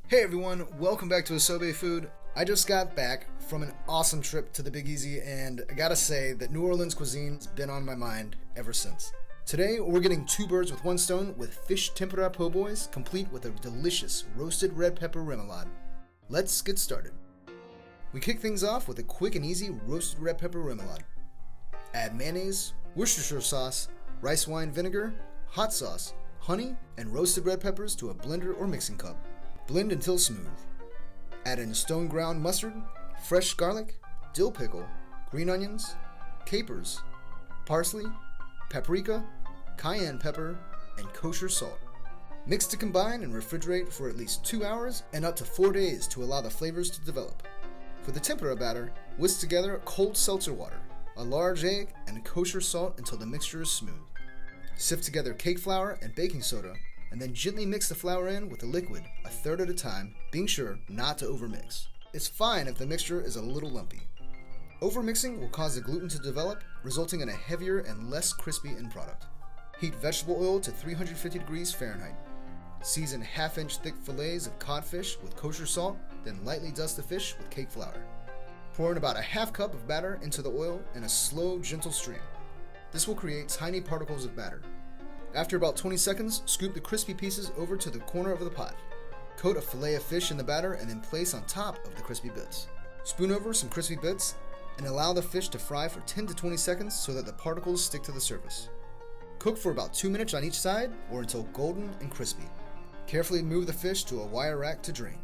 Hey everyone, welcome back to Isobe Food. I just got back from an awesome trip to the Big Easy, and I gotta say that New Orleans cuisine has been on my mind ever since. Today, we're getting two birds with one stone with Fish Tempura Po'boys, complete with a delicious roasted red pepper remoulade. Let's get started. We kick things off with a quick and easy roasted red pepper remoulade. Add mayonnaise, Worcestershire sauce, rice wine vinegar, hot sauce, honey, and roasted red peppers to a blender or mixing cup. Blend until smooth. Add in stone ground mustard, fresh garlic, dill pickle, green onions, capers, parsley, paprika, cayenne pepper, and kosher salt. Mix to combine and refrigerate for at least 2 hours and up to 4 days to allow the flavors to develop. For the tempura batter, whisk together cold seltzer water, a large egg, and kosher salt until the mixture is smooth. Sift together cake flour and baking soda, and then gently mix the flour in with the liquid, a third at a time, being sure not to overmix. It's fine if the mixture is a little lumpy. Overmixing will cause the gluten to develop, resulting in a heavier and less crispy end product. Heat vegetable oil to 350 degrees Fahrenheit. Season half-inch thick fillets of codfish with kosher salt, then lightly dust the fish with cake flour. Pour in about a half cup of batter into the oil in a slow, gentle stream. This will create tiny particles of batter. After about 20 seconds, scoop the crispy pieces over to the corner of the pot. Coat a fillet of fish in the batter and then place on top of the crispy bits. Spoon over some crispy bits and allow the fish to fry for 10 to 20 seconds so that the particles stick to the surface. Cook for about 2 minutes on each side or until golden and crispy. Carefully move the fish to a wire rack to drain.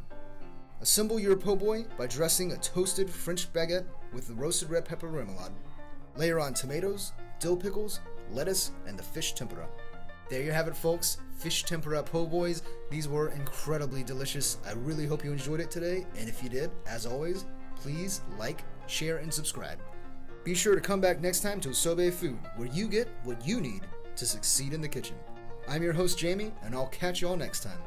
Assemble your po' boy by dressing a toasted French baguette with the roasted red pepper remoulade. Layer on tomatoes, dill pickles, lettuce, and the fish tempura. There you have it, folks. Fish Tempura Po'boys. These were incredibly delicious. I really hope you enjoyed it today, and if you did, as always, please like, share, and subscribe. Be sure to come back next time to Isobe Food, where you get what you need to succeed in the kitchen. I'm your host, Jamie, and I'll catch you all next time.